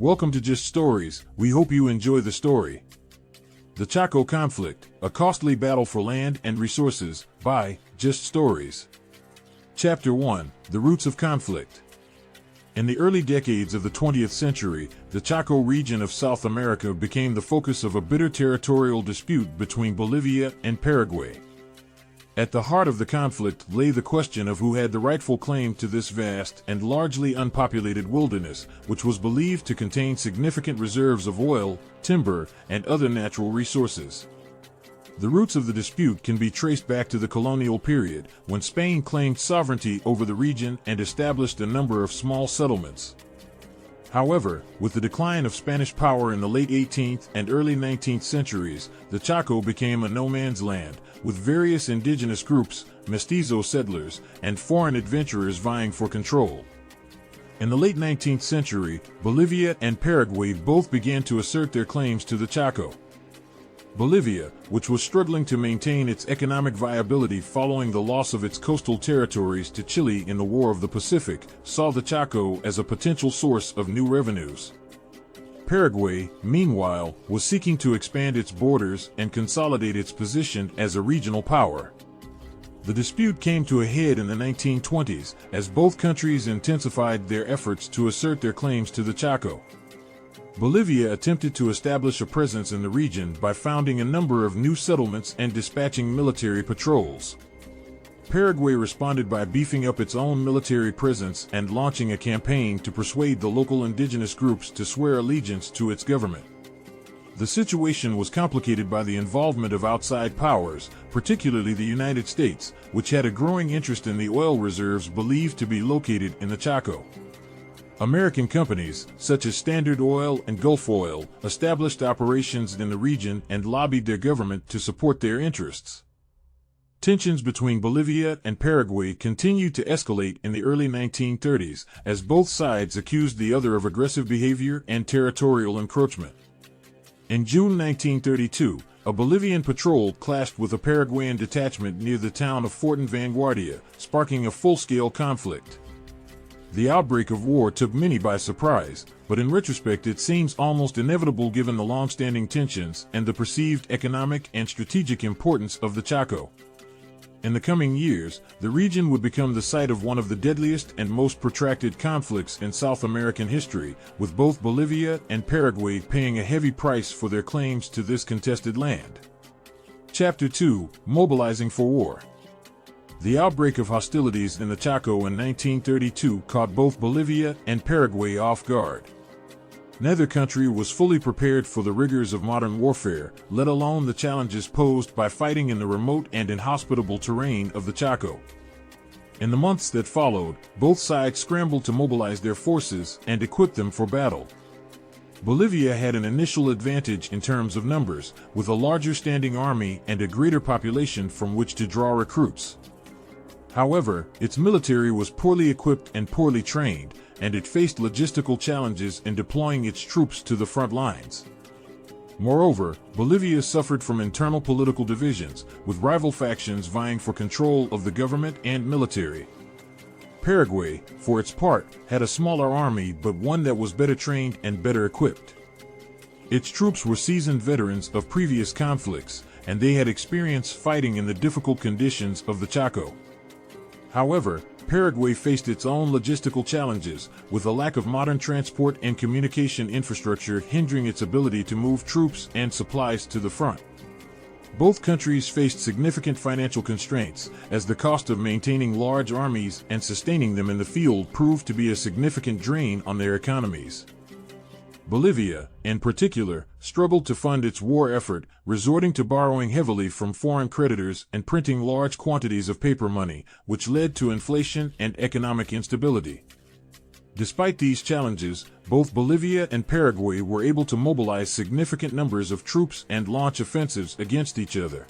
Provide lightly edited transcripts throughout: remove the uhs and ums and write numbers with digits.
Welcome to Just Stories. We hope you enjoy the story. The Chaco Conflict, a costly battle for land and resources, by Just Stories. Chapter 1, The Roots of Conflict. In the early decades of the 20th century, the Chaco region of South America became the focus of a bitter territorial dispute between Bolivia and Paraguay. At the heart of the conflict lay the question of who had the rightful claim to this vast and largely unpopulated wilderness, which was believed to contain significant reserves of oil, timber, and other natural resources. The roots of the dispute can be traced back to the colonial period, when Spain claimed sovereignty over the region and established a number of small settlements. However, with the decline of Spanish power in the late 18th and early 19th centuries, the Chaco became a no-man's land, with various indigenous groups, mestizo settlers, and foreign adventurers vying for control. In the late 19th century, Bolivia and Paraguay both began to assert their claims to the Chaco. Bolivia, which was struggling to maintain its economic viability following the loss of its coastal territories to Chile in the War of the Pacific, saw the Chaco as a potential source of new revenues. Paraguay, meanwhile, was seeking to expand its borders and consolidate its position as a regional power. The dispute came to a head in the 1920s as both countries intensified their efforts to assert their claims to the Chaco. Bolivia attempted to establish a presence in the region by founding a number of new settlements and dispatching military patrols. Paraguay responded by beefing up its own military presence and launching a campaign to persuade the local indigenous groups to swear allegiance to its government. The situation was complicated by the involvement of outside powers, particularly the United States, which had a growing interest in the oil reserves believed to be located in the Chaco. American companies, such as Standard Oil and Gulf Oil, established operations in the region and lobbied their government to support their interests. Tensions between Bolivia and Paraguay continued to escalate in the early 1930s as both sides accused the other of aggressive behavior and territorial encroachment. In June 1932, a Bolivian patrol clashed with a Paraguayan detachment near the town of Fortin Vanguardia, sparking a full-scale conflict. The outbreak of war took many by surprise, but in retrospect it seems almost inevitable given the long-standing tensions and the perceived economic and strategic importance of the Chaco. In the coming years, the region would become the site of one of the deadliest and most protracted conflicts in South American history, with both Bolivia and Paraguay paying a heavy price for their claims to this contested land. Chapter 2, Mobilizing for War. The outbreak of hostilities in the Chaco in 1932 caught both Bolivia and Paraguay off guard. Neither country was fully prepared for the rigors of modern warfare, let alone the challenges posed by fighting in the remote and inhospitable terrain of the Chaco. In the months that followed, both sides scrambled to mobilize their forces and equip them for battle. Bolivia had an initial advantage in terms of numbers, with a larger standing army and a greater population from which to draw recruits. However, its military was poorly equipped and poorly trained, and it faced logistical challenges in deploying its troops to the front lines. Moreover, Bolivia suffered from internal political divisions, with rival factions vying for control of the government and military. Paraguay, for its part, had a smaller army but one that was better trained and better equipped. Its troops were seasoned veterans of previous conflicts, and they had experience fighting in the difficult conditions of the Chaco. However, Paraguay faced its own logistical challenges, with a lack of modern transport and communication infrastructure hindering its ability to move troops and supplies to the front. Both countries faced significant financial constraints, as the cost of maintaining large armies and sustaining them in the field proved to be a significant drain on their economies. Bolivia, in particular, struggled to fund its war effort, resorting to borrowing heavily from foreign creditors and printing large quantities of paper money, which led to inflation and economic instability. Despite these challenges, both Bolivia and Paraguay were able to mobilize significant numbers of troops and launch offensives against each other.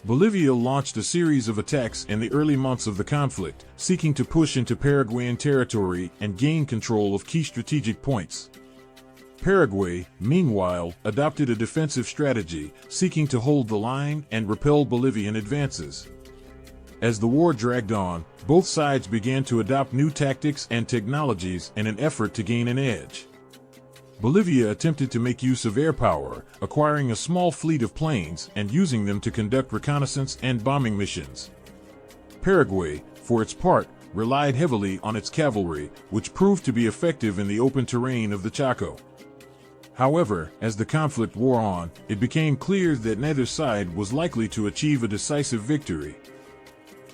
Bolivia launched a series of attacks in the early months of the conflict, seeking to push into Paraguayan territory and gain control of key strategic points. Paraguay, meanwhile, adopted a defensive strategy, seeking to hold the line and repel Bolivian advances. As the war dragged on, both sides began to adopt new tactics and technologies in an effort to gain an edge. Bolivia attempted to make use of air power, acquiring a small fleet of planes and using them to conduct reconnaissance and bombing missions. Paraguay, for its part, relied heavily on its cavalry, which proved to be effective in the open terrain of the Chaco. However, as the conflict wore on, it became clear that neither side was likely to achieve a decisive victory.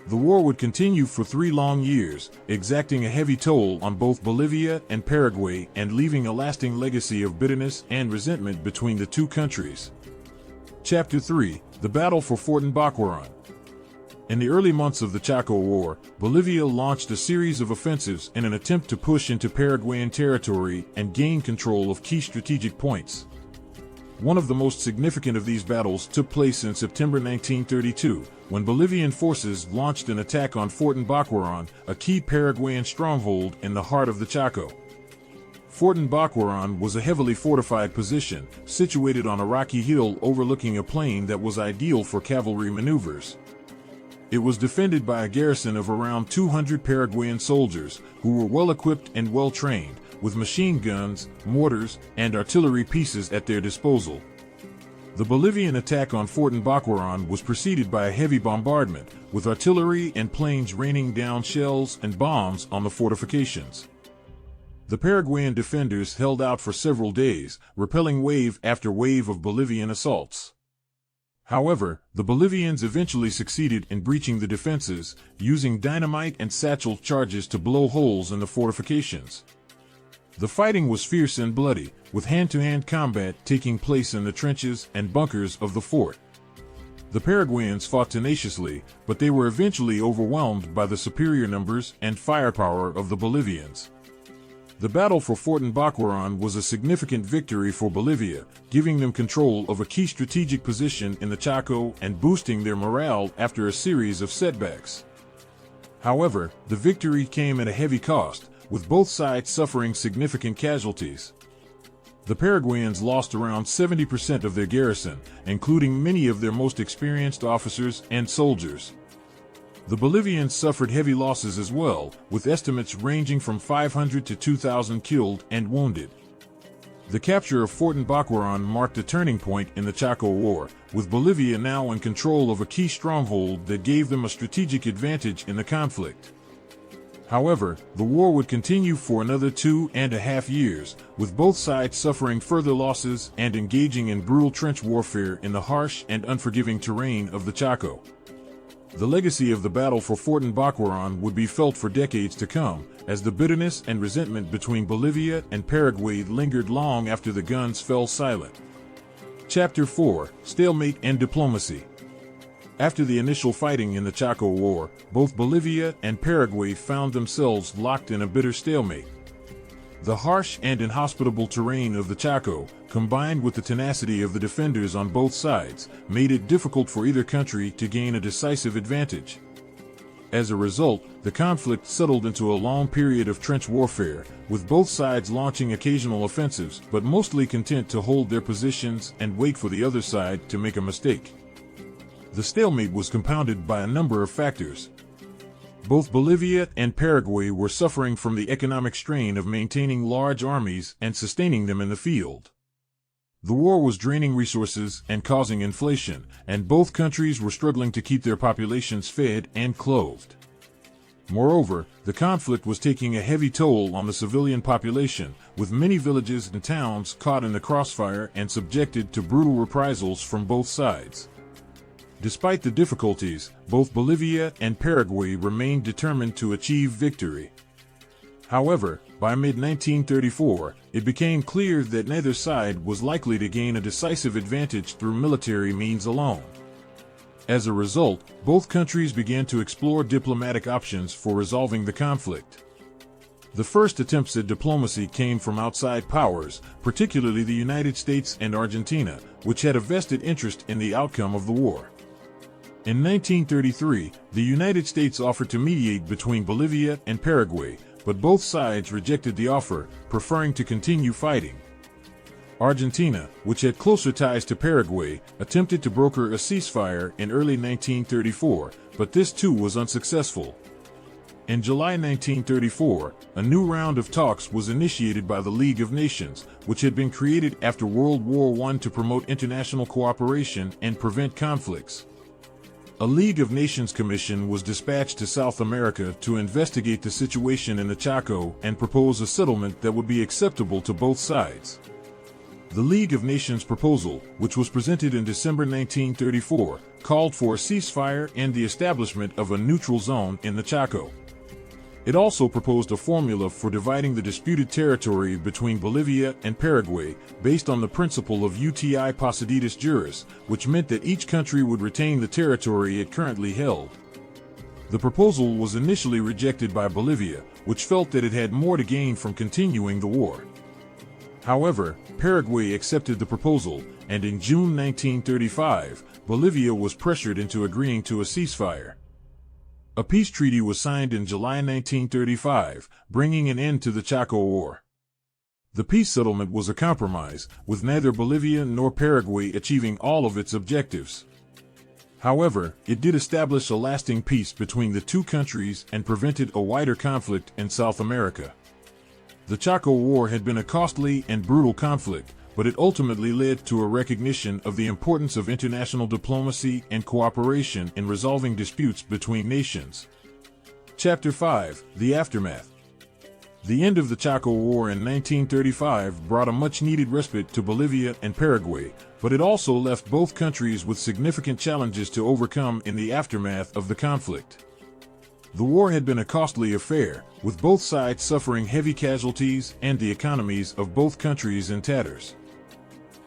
The war would continue for 3 long years, exacting a heavy toll on both Bolivia and Paraguay and leaving a lasting legacy of bitterness and resentment between the two countries. Chapter 3: The Battle for Fort Bacquaran. In the early months of the Chaco War, Bolivia launched a series of offensives in an attempt to push into Paraguayan territory and gain control of key strategic points. One of the most significant of these battles took place in September 1932, when Bolivian forces launched an attack on Fort Bacquaran, a key Paraguayan stronghold in the heart of the Chaco. Fort Bacquaran was a heavily fortified position, situated on a rocky hill overlooking a plain that was ideal for cavalry maneuvers. It was defended by a garrison of around 200 Paraguayan soldiers, who were well equipped and well trained, with machine guns, mortars, and artillery pieces at their disposal. The Bolivian attack on Fort Bacquaran was preceded by a heavy bombardment, with artillery and planes raining down shells and bombs on the fortifications. The Paraguayan defenders held out for several days, repelling wave after wave of Bolivian assaults. However, the Bolivians eventually succeeded in breaching the defenses, using dynamite and satchel charges to blow holes in the fortifications. The fighting was fierce and bloody, with hand-to-hand combat taking place in the trenches and bunkers of the fort. The Paraguayans fought tenaciously, but they were eventually overwhelmed by the superior numbers and firepower of the Bolivians. The battle for Fort Bacquaran was a significant victory for Bolivia, giving them control of a key strategic position in the Chaco and boosting their morale after a series of setbacks. However, the victory came at a heavy cost, with both sides suffering significant casualties. The Paraguayans lost around 70% of their garrison, including many of their most experienced officers and soldiers. The Bolivians suffered heavy losses as well, with estimates ranging from 500 to 2,000 killed and wounded. The capture of Fort Bacquaran marked a turning point in the Chaco War, with Bolivia now in control of a key stronghold that gave them a strategic advantage in the conflict. However, the war would continue for another 2.5 years, with both sides suffering further losses and engaging in brutal trench warfare in the harsh and unforgiving terrain of the Chaco. The legacy of the battle for Fort Bacquaran would be felt for decades to come, as the bitterness and resentment between Bolivia and Paraguay lingered long after the guns fell silent. Chapter 4: Stalemate and Diplomacy. After the initial fighting in the Chaco War, both Bolivia and Paraguay found themselves locked in a bitter stalemate. The harsh and inhospitable terrain of the Chaco, combined with the tenacity of the defenders on both sides, made it difficult for either country to gain a decisive advantage. As a result, the conflict settled into a long period of trench warfare, with both sides launching occasional offensives but mostly content to hold their positions and wait for the other side to make a mistake. The stalemate was compounded by a number of factors. Both Bolivia and Paraguay were suffering from the economic strain of maintaining large armies and sustaining them in the field. The war was draining resources and causing inflation, and both countries were struggling to keep their populations fed and clothed. Moreover, the conflict was taking a heavy toll on the civilian population, with many villages and towns caught in the crossfire and subjected to brutal reprisals from both sides. Despite the difficulties, both Bolivia and Paraguay remained determined to achieve victory. However, by mid-1934, it became clear that neither side was likely to gain a decisive advantage through military means alone. As a result, both countries began to explore diplomatic options for resolving the conflict. The first attempts at diplomacy came from outside powers, particularly the United States and Argentina, which had a vested interest in the outcome of the war. In 1933, the United States offered to mediate between Bolivia and Paraguay, but both sides rejected the offer, preferring to continue fighting. Argentina, which had closer ties to Paraguay, attempted to broker a ceasefire in early 1934, but this too was unsuccessful. In July 1934, a new round of talks was initiated by the League of Nations, which had been created after World War I to promote international cooperation and prevent conflicts. A League of Nations commission was dispatched to South America to investigate the situation in the Chaco and propose a settlement that would be acceptable to both sides. The League of Nations proposal, which was presented in December 1934, called for a ceasefire and the establishment of a neutral zone in the Chaco. It also proposed a formula for dividing the disputed territory between Bolivia and Paraguay based on the principle of uti possidetis juris, which meant that each country would retain the territory it currently held. The proposal was initially rejected by Bolivia, which felt that it had more to gain from continuing the war. However, Paraguay accepted the proposal, and in June 1935, Bolivia was pressured into agreeing to a ceasefire. A peace treaty was signed in July 1935, bringing an end to the Chaco War. The peace settlement was a compromise, with neither Bolivia nor Paraguay achieving all of its objectives. However, it did establish a lasting peace between the two countries and prevented a wider conflict in South America. The Chaco War had been a costly and brutal conflict, but it ultimately led to a recognition of the importance of international diplomacy and cooperation in resolving disputes between nations. Chapter 5: The Aftermath. The end of the Chaco War in 1935 brought a much-needed respite to Bolivia and Paraguay, but it also left both countries with significant challenges to overcome in the aftermath of the conflict. The war had been a costly affair, with both sides suffering heavy casualties and the economies of both countries in tatters.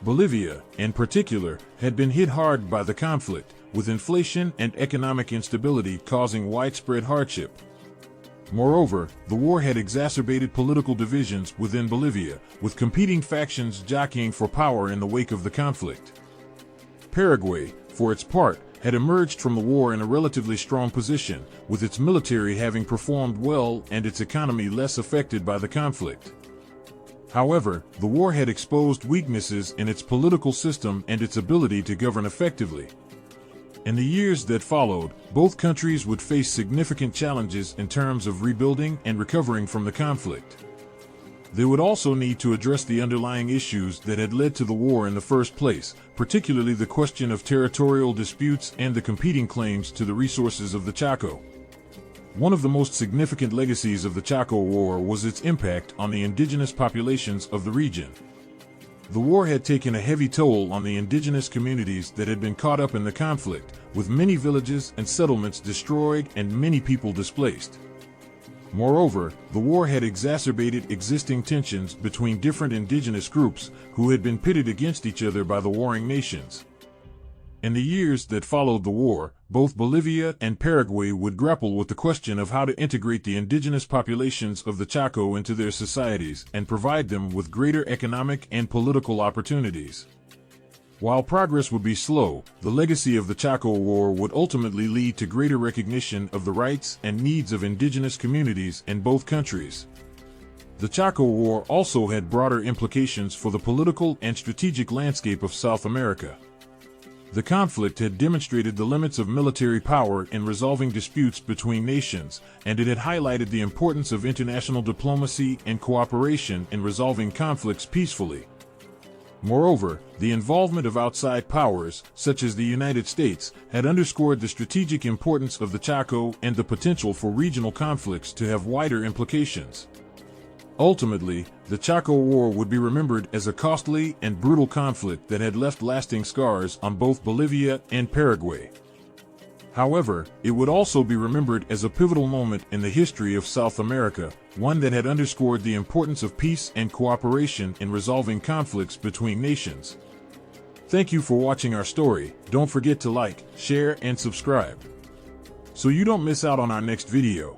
Bolivia, in particular, had been hit hard by the conflict, with inflation and economic instability causing widespread hardship. Moreover, the war had exacerbated political divisions within Bolivia, with competing factions jockeying for power in the wake of the conflict. Paraguay, for its part, had emerged from the war in a relatively strong position, with its military having performed well and its economy less affected by the conflict. However, the war had exposed weaknesses in its political system and its ability to govern effectively. In the years that followed, both countries would face significant challenges in terms of rebuilding and recovering from the conflict. They would also need to address the underlying issues that had led to the war in the first place, particularly the question of territorial disputes and the competing claims to the resources of the Chaco. One of the most significant legacies of the Chaco War was its impact on the indigenous populations of the region. The war had taken a heavy toll on the indigenous communities that had been caught up in the conflict, with many villages and settlements destroyed and many people displaced. Moreover, the war had exacerbated existing tensions between different indigenous groups who had been pitted against each other by the warring nations. In the years that followed the war, both Bolivia and Paraguay would grapple with the question of how to integrate the indigenous populations of the Chaco into their societies and provide them with greater economic and political opportunities. While progress would be slow, the legacy of the Chaco War would ultimately lead to greater recognition of the rights and needs of indigenous communities in both countries. The Chaco War also had broader implications for the political and strategic landscape of South America. The conflict had demonstrated the limits of military power in resolving disputes between nations, and it had highlighted the importance of international diplomacy and cooperation in resolving conflicts peacefully. Moreover, the involvement of outside powers, such as the United States, had underscored the strategic importance of the Chaco and the potential for regional conflicts to have wider implications. Ultimately, the Chaco War would be remembered as a costly and brutal conflict that had left lasting scars on both Bolivia and Paraguay. However, it would also be remembered as a pivotal moment in the history of South America, one that had underscored the importance of peace and cooperation in resolving conflicts between nations. Thank you for watching our story. Don't forget to like, share, and subscribe, so you don't miss out on our next video.